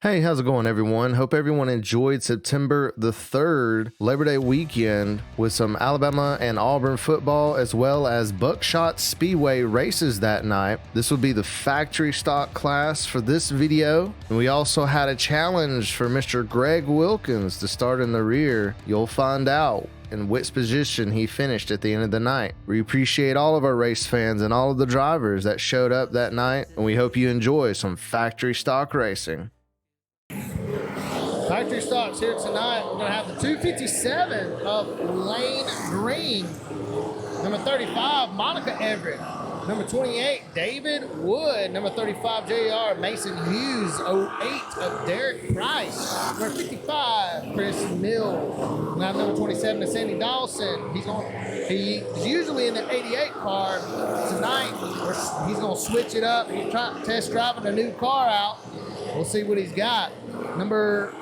Hey, how's it going, everyone? Hope everyone enjoyed September the 3rd, Labor Day weekend, with some Alabama and Auburn football, as well as BuckShot Speedway races that night. This will be the factory stock class for this video. And we also had a challenge for Mr. Greg Wilkins to start in the rear. You'll find out in which position he finished at the end of the night. We appreciate all of our race fans and all of the drivers that showed up that night, and we hope you enjoy some factory stock racing. Factory stocks here tonight. We're going to have the 257 of Lane Green. Number 35, Monica Everett. Number 28, David Wood. Number 35, JR Mason Hughes. 08 of Derrick Price. Number 55, Chris Mill. Now number 27 is Sandy Dawson. He's usually in the 88 car. Tonight, he's going to switch it up. He's trying to test driving a new car out. We'll see what he's got. Number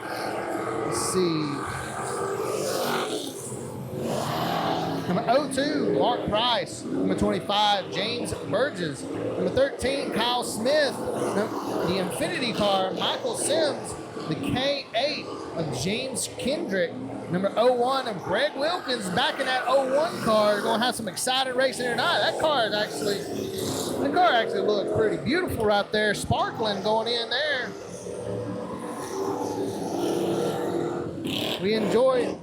02, Mark Price. Number 25, James Burgess. Number 13, Kyle Smith. The Infinity car, Michael Sims. The K8 of James Kendrick. Number 01 of Greg Wilkins back in that 01 car. Going to have some exciting racing tonight. That car actually looks pretty beautiful right there. Sparkling going in there. We enjoy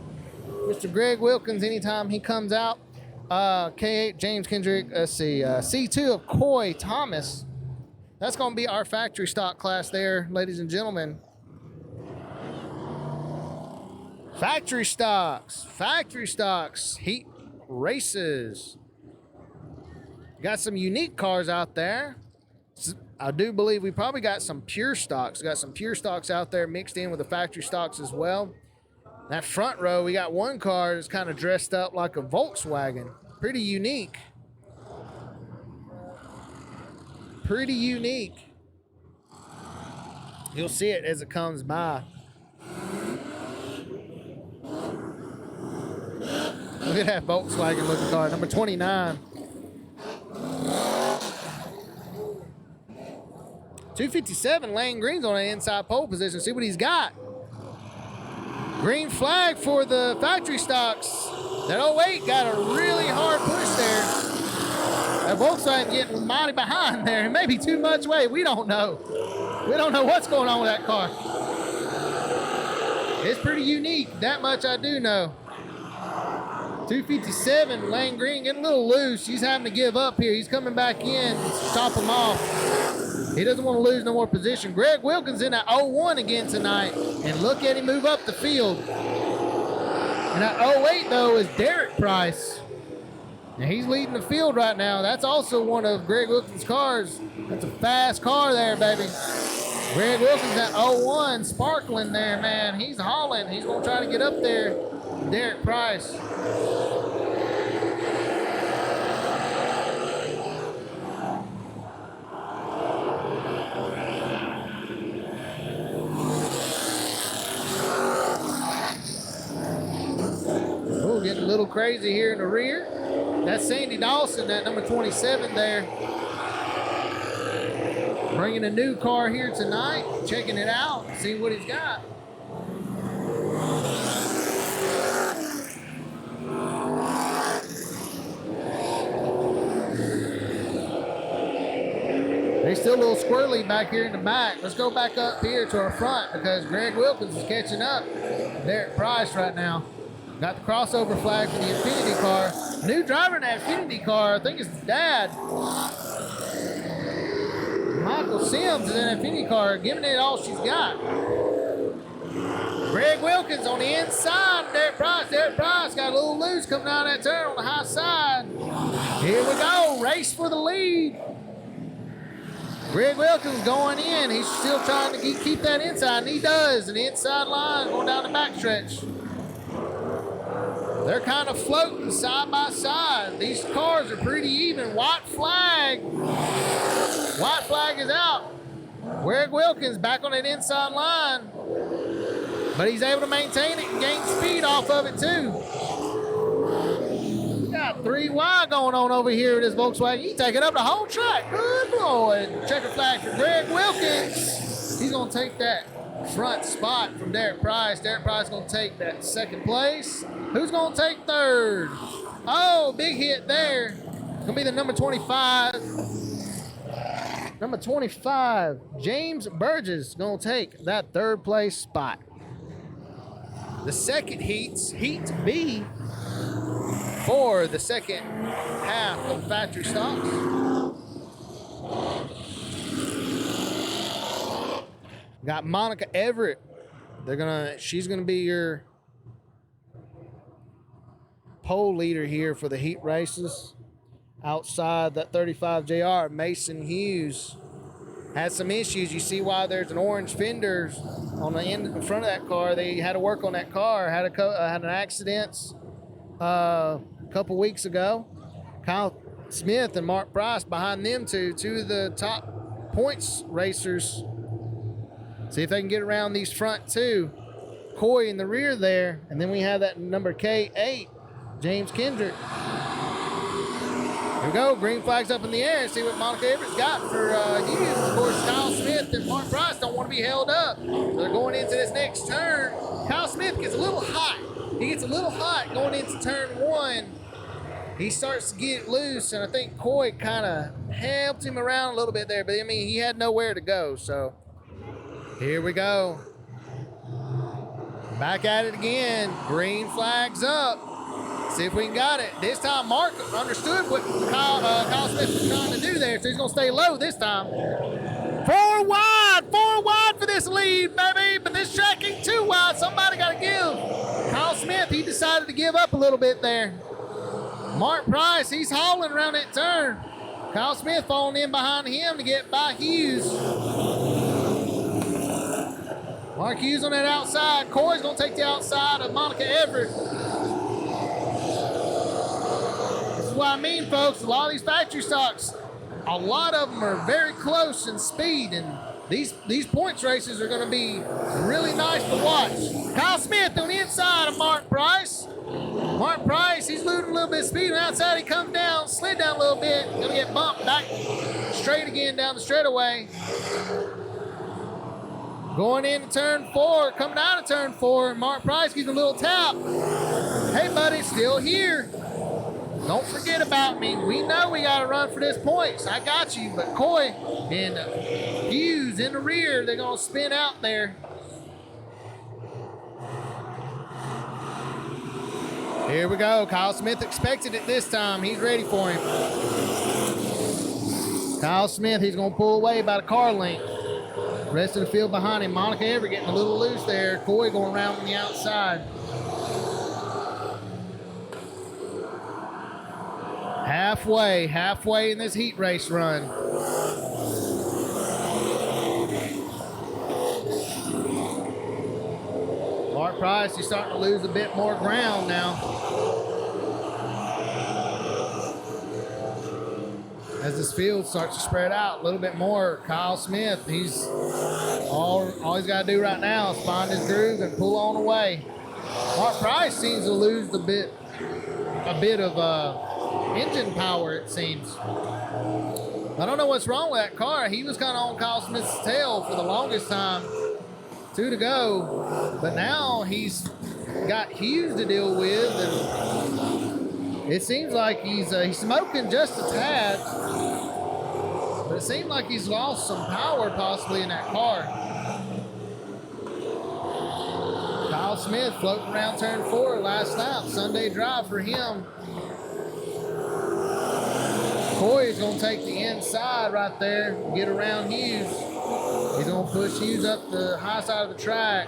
Mr. Greg Wilkins anytime he comes out. K8 James Kendrick. Let's see. C2 of Coy Thomas. That's going to be our factory stock class there, ladies and gentlemen. Factory stocks, heat races. Got some unique cars out there. I do believe we probably got some pure stocks. Got some pure stocks out there mixed in with the factory stocks as well. That front row, we got one car that's kind of dressed up like a Volkswagen. Pretty unique. You'll see it as it comes by. Look at that Volkswagen looking car, number 29. 257, Lane Green's on the inside pole position. See what he's got. Green flag for the factory stocks. That 08 got a really hard push there. That Volkswagen getting mighty behind there. It may be too much weight. We don't know. We don't know what's going on with that car. It's pretty unique. That much I do know. 257, Lane Green getting a little loose. He's having to give up here. He's coming back in to top him off. He doesn't want to lose no more position. Greg Wilkins in that 01 again tonight. And look at him move up the field. And that 08, though, is Derrick Price. And he's leading the field right now. That's also one of Greg Wilkins' cars. That's a fast car there, baby. Greg Wilkins at 01, sparkling there, man. He's hauling. He's going to try to get up there. Derrick Price. Oh, getting a little crazy here in the rear. That's Sandy Dawson, that number 27 there. Bringing a new car here tonight, checking it out, see what he's got. They're still a little squirrely back here in the back. Let's go back up here to our front because Greg Wilkins is catching up. Derrick Price right now. Got the crossover flag for the Infinity car. New driver in that Infinity car, I think it's his dad. Michael Sims is in that Infinity car, giving it all she's got. Greg Wilkins on the inside. Derrick Price. Derrick Price got a little loose coming out of that turn on the high side. Here we go. Race for the lead. Greg Wilkins going in. He's still trying to keep that inside, and he does. And the inside line going down the backstretch. They're kind of floating side by side. These cars are pretty even. White flag. White flag is out. Greg Wilkins back on that inside line. But he's able to maintain it and gain speed off of it too. We got 3Y going on over here with this Volkswagen. You take it up the whole track. Good Lord. Checker flag for Greg Wilkins. He's going to take that. front spot from Derrick Price. Derrick Price is going to take that second place. Who's going to take third? Oh, big hit there. It's going to be the number 25. Number 25, James Burgess, going to take that third place spot. The second heat B for the second half of the factory stocks. Got Monica Everett. She's gonna be your pole leader here for the heat races. Outside that 35 JR, Mason Hughes had some issues. You see why there's an orange fender on the end in front of that car. They had to work on that car. Had an accident a couple weeks ago. Kyle Smith and Mark Price behind them two of the top points racers. See if they can get around these front two. Coy in the rear there. And then we have that number K8, James Kendrick. Here we go. Green flag's up in the air. See what Monica Everett's got for Hughes. Of course, Kyle Smith and Mark Price don't want to be held up. So they're going into this next turn. Kyle Smith gets a little hot. He gets a little hot going into turn one. He starts to get loose, and I think Coy kind of helped him around a little bit there. But, I mean, he had nowhere to go. So here we go. Back at it again. Green flag's up. See if we can got it. This time, Mark understood what Kyle Smith was trying to do there, so he's going to stay low this time. Four wide for this lead, baby. But this track ain't too wide. Somebody got to give. Kyle Smith, he decided to give up a little bit there. Mark Price, he's hauling around that turn. Kyle Smith falling in behind him to get by Hughes. Mark Hughes on that outside. Coy's going to take the outside of Monica Everett. This is what I mean, folks. A lot of these factory stocks, a lot of them are very close in speed, and these points races are going to be really nice to watch. Kyle Smith on the inside of Mark Price. Mark Price, he's losing a little bit of speed. On the outside, he comes down, slid down a little bit. Going to get bumped back straight again down the straightaway. Going into turn four, coming out of turn four, Mark Price gives a little tap. Hey, buddy, still here. Don't forget about me. We know we got to run for this points. I got you. But Coy and Hughes in the rear, they're going to spin out there. Here we go. Kyle Smith expected it this time. He's ready for him. Kyle Smith, he's going to pull away about a car length. Rest of the field behind him. Monica Everett getting a little loose there. Coy going around on the outside. Halfway in this heat race run. Mark Price, he's starting to lose a bit more ground now. As this field starts to spread out a little bit more, Kyle Smith, he's all he's got to do right now is find his groove and pull on away. Mark Price seems to lose a bit of engine power, it seems. I don't know what's wrong with that car. He was kind of on Kyle Smith's tail for the longest time. 2 to go, but now he's got Hughes to deal with, and it seems like he's smoking just a tad, but it seems like he's lost some power possibly in that car. Kyle Smith floating around turn 4 last lap, Sunday drive for him. Coy is going to take the inside right there, get around Hughes. He's going to push Hughes up the high side of the track.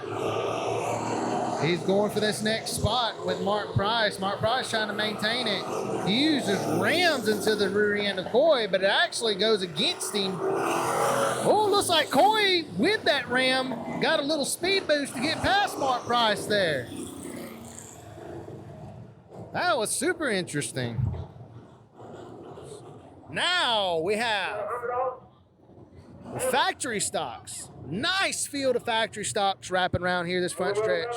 He's going for this next spot with Mark Price. Mark Price trying to maintain it. Hughes just rams into the rear end of Coy, but it actually goes against him. Oh, looks like Coy, with that ram, got a little speed boost to get past Mark Price there. That was super interesting. Now we have factory stocks. Nice field of factory stocks wrapping around here this front stretch.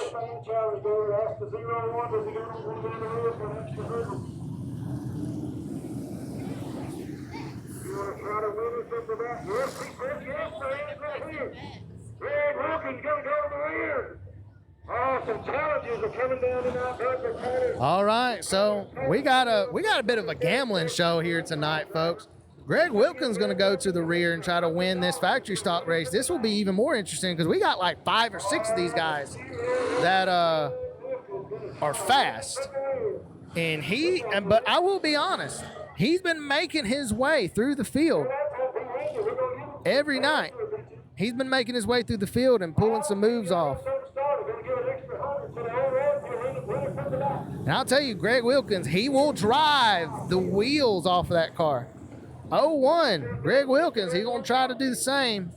Greg Wilkins going to go to the rear. Oh, some challenges are coming down tonight. All right, so we got a bit of a gambling show here tonight, folks. Greg Wilkins going to go to the rear and try to win this factory stock race. This will be even more interesting because we got like 5 or 6 of these guys that are fast. But I will be honest, he's been making his way through the field every night. He's been making his way through the field and pulling some moves off. And I'll tell you, Greg Wilkins, he will drive the wheels off of that car. 0-1, Greg Wilkins, he's going to try to do the same.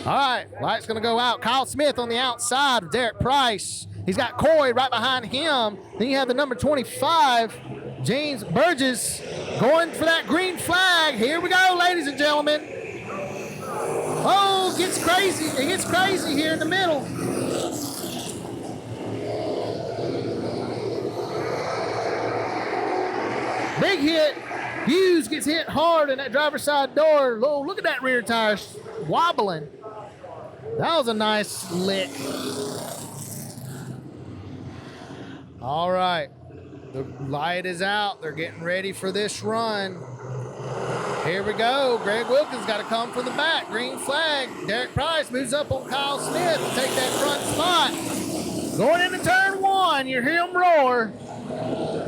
All right, light's going to go out. Kyle Smith on the outside of Derrick Price. He's got Coy right behind him. Then you have the number 25, James Burgess, going for that green flag. Here we go, ladies and gentlemen. Oh, it gets crazy. It gets crazy here in the middle. Big hit. Hughes gets hit hard in that driver's side door. Oh, look at that rear tire wobbling. That was a nice lick. All right. The light is out. They're getting ready for this run. Here we go. Greg Wilkins got to come from the back. Green flag. Derrick Price moves up on Kyle Smith to take that front spot. Going into turn 1. You hear him roar.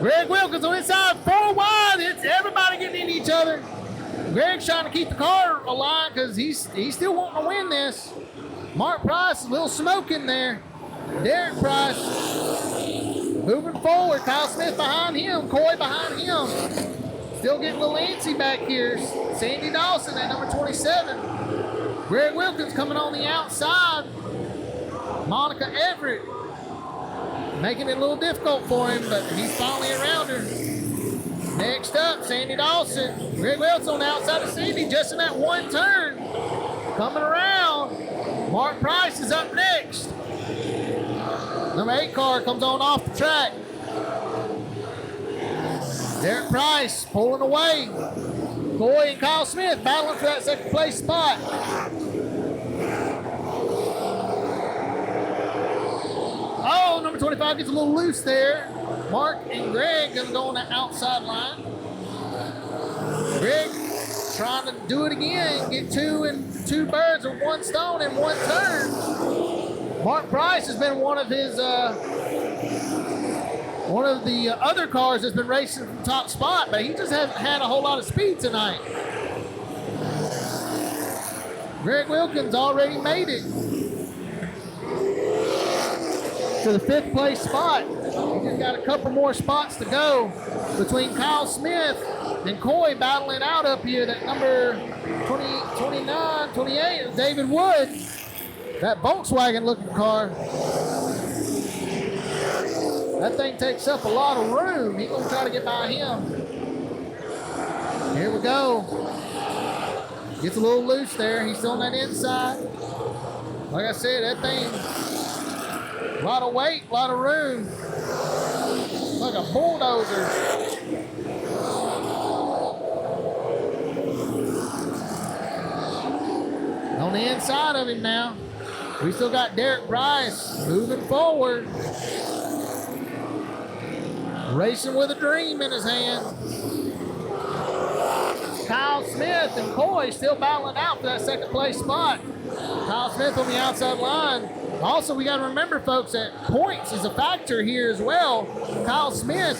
Greg Wilkins on inside, 4 wide. It's everybody getting into each other. Greg's trying to keep the car alive because he's still wanting to win this. Mark Price, a little smoke in there. Derrick Price moving forward. Kyle Smith behind him. Coy behind him. Still getting a little antsy back here. Sandy Dawson at number 27. Greg Wilkins coming on the outside. Monica Everett making it a little difficult for him, but he's finally around her. Next up, Sandy Dawson. Greg Wilkins on the outside of Sandy, just in that one turn. Coming around. Mark Price is up next. Number 8 car comes on off the track. Derrick Price pulling away. Coy and Kyle Smith battling for that second place spot. Oh, number 25 gets a little loose there. Mark and Greg gonna go on the outside line. Greg trying to do it again, get 2 birds with 1 stone in 1 turn. Mark Price has been one of the other cars that's been racing from top spot, but he just hasn't had a whole lot of speed tonight. Greg Wilkins already made it to the 5th place spot. He just got a couple more spots to go between Kyle Smith and Coy battling out up here. That number 20, 29, 28 is David Wood. That Volkswagen looking car. That thing takes up a lot of room. He's gonna try to get by him. Here we go. Gets a little loose there. He's still on that inside. Like I said, that thing, a lot of weight, a lot of room. Like a bulldozer. On the inside of him now. We still got Derrick Price moving forward. Racing with a dream in his hand. Kyle Smith and Coy still battling out for that 2nd place spot. Kyle Smith on the outside line. Also, we got to remember, folks, that points is a factor here as well. Kyle Smith,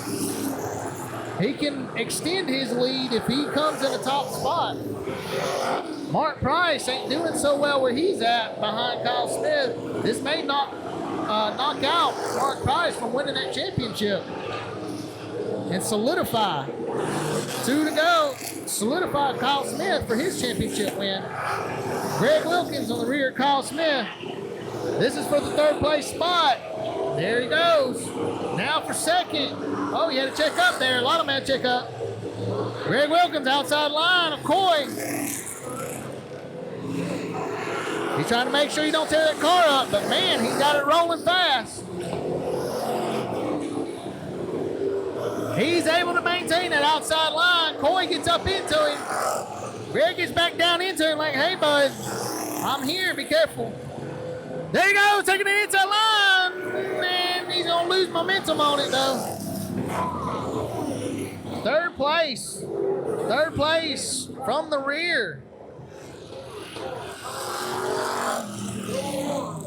he can extend his lead if he comes in the top spot. Mark Price ain't doing so well where he's at behind Kyle Smith. This may knock out Mark Price from winning that championship and solidify. 2 to go. Solidify Kyle Smith for his championship win. Greg Wilkins on the rear of Kyle Smith. This is for the 3rd place spot. There he goes. Now for 2nd. Oh, he had to check up there. A lot of men check up. Greg Wilkins outside line of Coy. He's trying to make sure he don't tear that car up, but man, he's got it rolling fast. He's able to maintain maintain that outside line. Coy gets up into him. Greg gets back down into him like, hey, bud, I'm here. Be careful. There you go, taking the inside line. Man, he's going to lose momentum on it, though. Third place from the rear.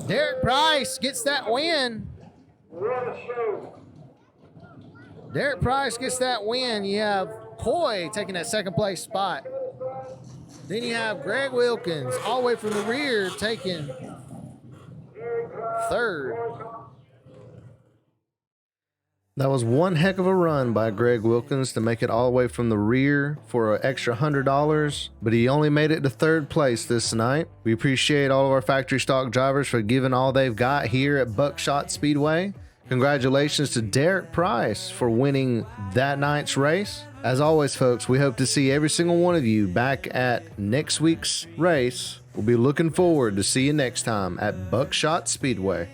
Derrick Price gets that win. What a show. Derrick Price gets that win. You have Coy taking that second place spot. Then you have Greg Wilkins all the way from the rear taking third. That was one heck of a run by Greg Wilkins to make it all the way from the rear for an extra $100, but he only made it to third place this night. We appreciate all of our factory stock drivers for giving all they've got here at BuckShot Speedway. Congratulations to Derrick Price for winning that night's race. As always, folks, we hope to see every single one of you back at next week's race. We'll be looking forward to see you next time at BuckShot Speedway.